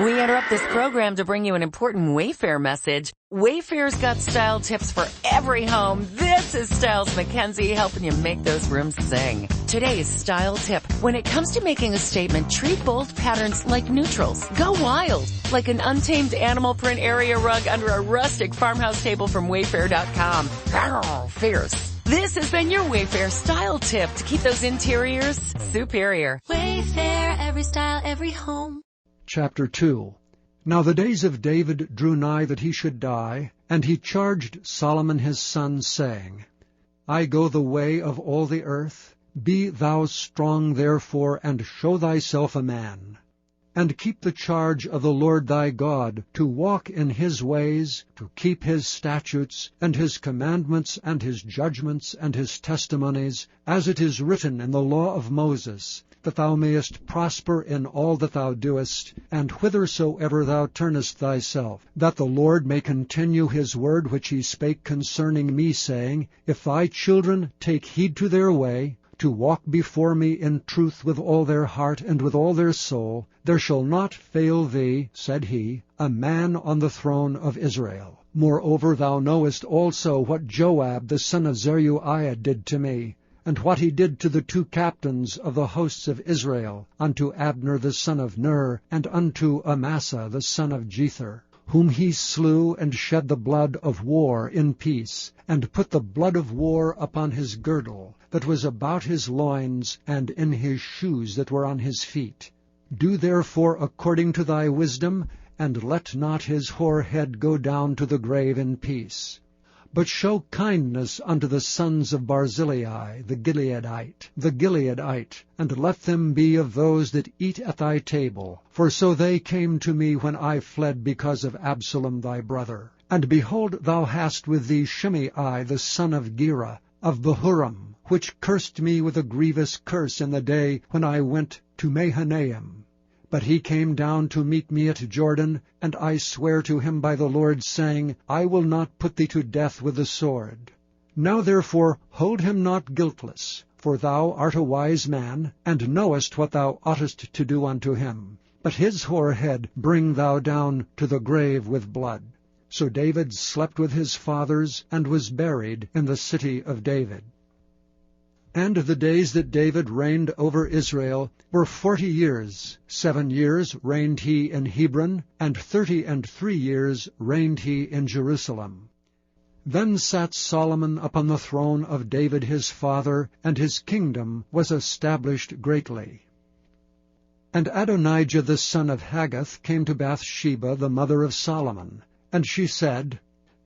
We interrupt this program to bring you an important Wayfair message. Wayfair's got style tips for every home. This is Styles McKenzie helping you make those rooms sing. Today's style tip. When it comes to making a statement, treat bold patterns like neutrals. Go wild, like an untamed animal print area rug under a rustic farmhouse table from Wayfair.com. Arr, fierce. This has been your Wayfair style tip to keep those interiors superior. Wayfair, every style, every home. Chapter 2. Now the days of David drew nigh that he should die, and he charged Solomon his son, saying, I go the way of all the earth. Be thou strong therefore, and show thyself a man. And keep the charge of the Lord thy God, to walk in his ways, to keep his statutes, and his commandments, and his judgments, and his testimonies, as it is written in the law of Moses, that thou mayest prosper in all that thou doest, and whithersoever thou turnest thyself, that the Lord may continue his word which he spake concerning me, saying, If thy children take heed to their way, to walk before me in truth with all their heart and with all their soul, there shall not fail thee, said he, a man on the throne of Israel. Moreover, thou knowest also what Joab the son of Zeruiah did to me, and what he did to the 2 captains of the hosts of Israel, unto Abner the son of Ner, and unto Amasa the son of Jether, whom he slew and shed the blood of war in peace, and put the blood of war upon his girdle, that was about his loins, and in his shoes that were on his feet. Do therefore according to thy wisdom, and let not his hoar head go down to the grave in peace. But show kindness unto the sons of Barzillai the Gileadite, and let them be of those that eat at thy table. For so they came to me when I fled because of Absalom thy brother. And behold, thou hast with thee Shimei the son of Gera, of Bahurim, which cursed me with a grievous curse in the day when I went to Mahanaim. But he came down to meet me at Jordan, and I swear to him by the Lord, saying, I will not put thee to death with the sword. Now therefore hold him not guiltless, for thou art a wise man, and knowest what thou oughtest to do unto him. But his hoar head bring thou down to the grave with blood. So David slept with his fathers, and was buried in the city of David. And the days that David reigned over Israel were 40 years. 7 years reigned he in Hebron, and 33 years reigned he in Jerusalem. Then sat Solomon upon the throne of David his father, and his kingdom was established greatly. And Adonijah the son of Haggith came to Bathsheba the mother of Solomon, and she said,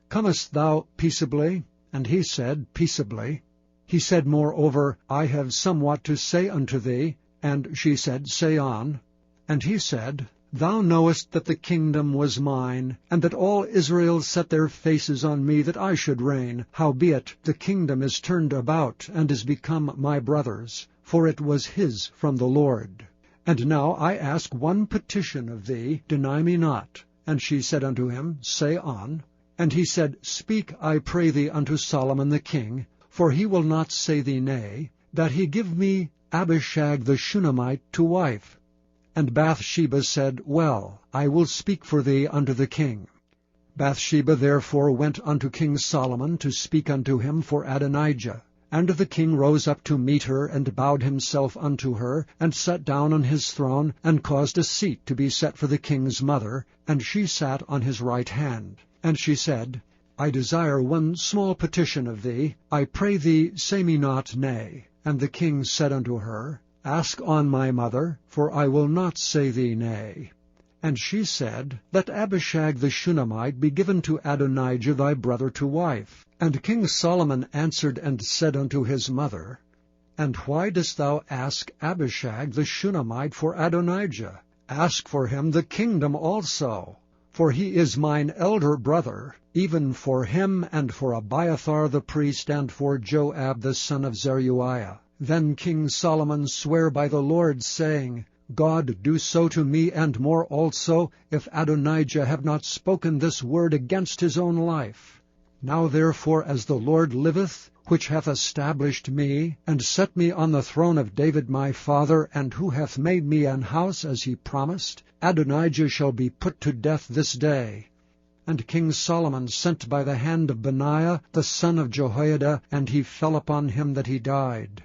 Comest thou peaceably? And he said, Peaceably. He said moreover, I have somewhat to say unto thee. And she said, Say on. And he said, Thou knowest that the kingdom was mine, and that all Israel set their faces on me that I should reign. Howbeit the kingdom is turned about, and is become my brother's, for it was his from the Lord. And now I ask one petition of thee, deny me not. And she said unto him, Say on. And he said, Speak, I pray thee, unto Solomon the king, for he will not say thee nay, that he give me Abishag the Shunammite to wife. And Bathsheba said, Well, I will speak for thee unto the king. Bathsheba therefore went unto King Solomon to speak unto him for Adonijah. And the king rose up to meet her, and bowed himself unto her, and sat down on his throne, and caused a seat to be set for the king's mother, and she sat on his right hand. And she said, I desire one small petition of thee. I pray thee, say me not nay. And the king said unto her, Ask on, my mother, for I will not say thee nay. And she said, Let Abishag the Shunammite be given to Adonijah thy brother to wife. And King Solomon answered and said unto his mother, And why dost thou ask Abishag the Shunammite for Adonijah? Ask for him the kingdom also. For he is mine elder brother, even for him, and for Abiathar the priest, and for Joab the son of Zeruiah. Then King Solomon sware by the Lord, saying, God do so to me, and more also, if Adonijah have not spoken this word against his own life. Now therefore, as the Lord liveth, which hath established me, and set me on the throne of David my father, and who hath made me an house as he promised, Adonijah shall be put to death this day. And King Solomon sent by the hand of Benaiah the son of Jehoiada, and he fell upon him that he died.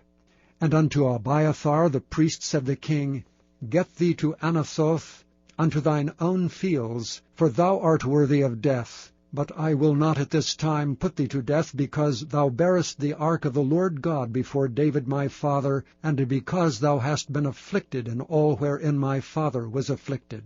And unto Abiathar the priest said the king, Get thee to Anathoth, unto thine own fields, for thou art worthy of death. But I will not at this time put thee to death, because thou bearest the ark of the Lord God before David my father, and because thou hast been afflicted in all wherein my father was afflicted.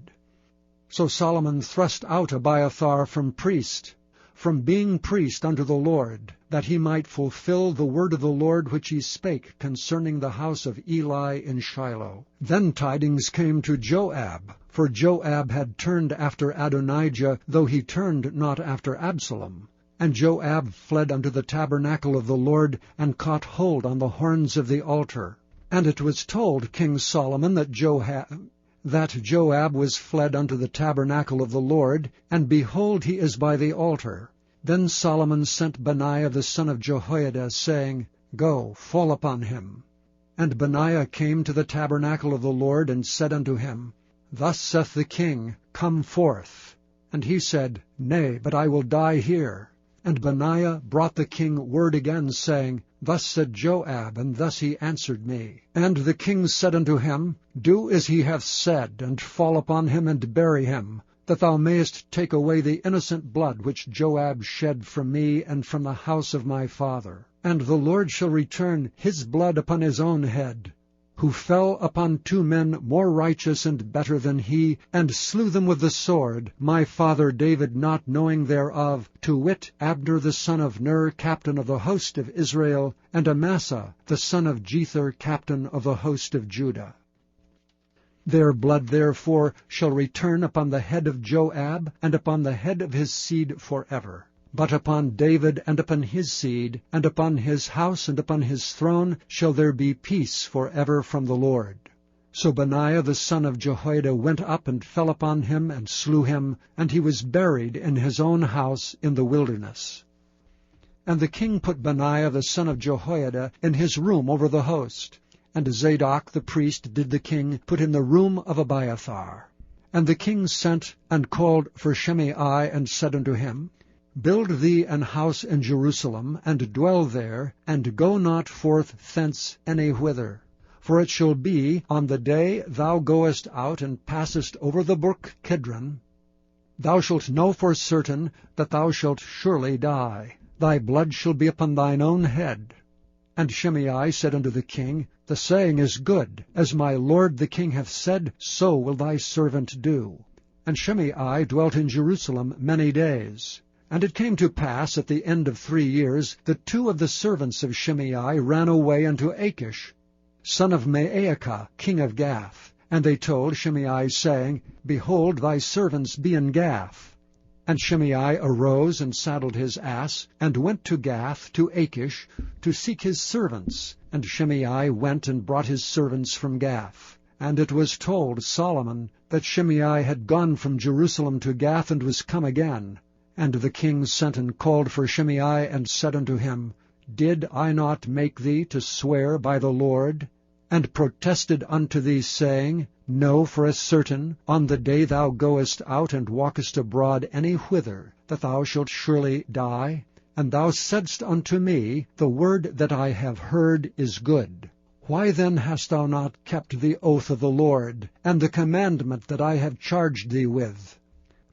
So Solomon thrust out Abiathar from being priest unto the Lord, that he might fulfill the word of the Lord which he spake concerning the house of Eli in Shiloh. Then tidings came to Joab, for Joab had turned after Adonijah, though he turned not after Absalom. And Joab fled unto the tabernacle of the Lord, and caught hold on the horns of the altar. And it was told King Solomon that Joab was fled unto the tabernacle of the Lord, and behold, he is by the altar. Then Solomon sent Benaiah the son of Jehoiada, saying, Go, fall upon him. And Benaiah came to the tabernacle of the Lord, and said unto him, Thus saith the king, Come forth. And he said, Nay, but I will die here. And Benaiah brought the king word again, saying, Thus said Joab, and thus he answered me. And the king said unto him, Do as he hath said, and fall upon him, and bury him, that thou mayest take away the innocent blood which Joab shed from me and from the house of my father. And the Lord shall return his blood upon his own head, who fell upon 2 men more righteous and better than he, and slew them with the sword, my father David not knowing thereof, to wit, Abner the son of Ner, captain of the host of Israel, and Amasa the son of Jether, captain of the host of Judah. Their blood therefore shall return upon the head of Joab, and upon the head of his seed forever. But upon David, and upon his seed, and upon his house, and upon his throne, shall there be peace forever from the Lord. So Benaiah the son of Jehoiada went up, and fell upon him, and slew him, and he was buried in his own house in the wilderness. And the king put Benaiah the son of Jehoiada in his room over the host, and Zadok the priest did the king put in the room of Abiathar. And the king sent and called for Shimei, and said unto him, Build thee an house in Jerusalem, and dwell there, and go not forth thence any whither. For it shall be, on the day thou goest out and passest over the brook Kidron, thou shalt know for certain that thou shalt surely die. Thy blood shall be upon thine own head. And Shimei said unto the king, The saying is good. As my lord the king hath said, so will thy servant do. And Shimei dwelt in Jerusalem many days. And it came to pass at the end of 3 years, that 2 of the servants of Shimei ran away unto Achish, son of Maacah, king of Gath. And they told Shimei, saying, Behold, thy servants be in Gath. And Shimei arose and saddled his ass, and went to Gath, to Achish, to seek his servants. And Shimei went and brought his servants from Gath. And it was told Solomon that Shimei had gone from Jerusalem to Gath, and was come again. And the king sent and called for Shimei, and said unto him, Did I not make thee to swear by the Lord? And protested unto thee, saying, Know for a certain, on the day thou goest out and walkest abroad any whither, that thou shalt surely die? And thou saidst unto me, The word that I have heard is good. Why then hast thou not kept the oath of the Lord, and the commandment that I have charged thee with?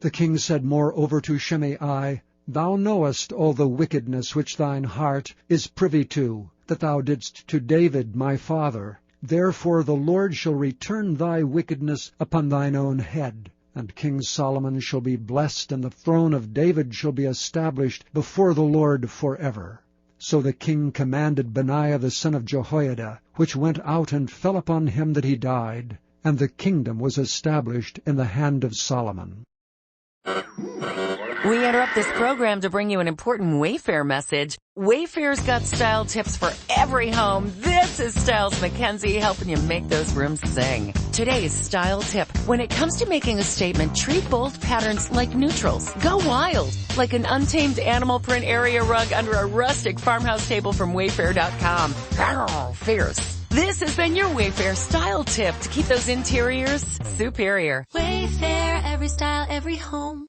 The king said moreover to Shimei, Thou knowest all the wickedness which thine heart is privy to, that thou didst to David my father. Therefore the Lord shall return thy wickedness upon thine own head. And King Solomon shall be blessed, and the throne of David shall be established before the Lord forever. So the king commanded Benaiah the son of Jehoiada, which went out and fell upon him that he died, and the kingdom was established in the hand of Solomon. We interrupt this program to bring you an important Wayfair message. Wayfair's got style tips for every home. This is Styles Mackenzie helping you make those rooms sing. Today's style tip. When it comes to making a statement, treat bold patterns like neutrals. Go wild, like an untamed animal print area rug under a rustic farmhouse table from Wayfair.com. Arr, fierce. This has been your Wayfair style tip to keep those interiors superior. Wayfair, every style, every home.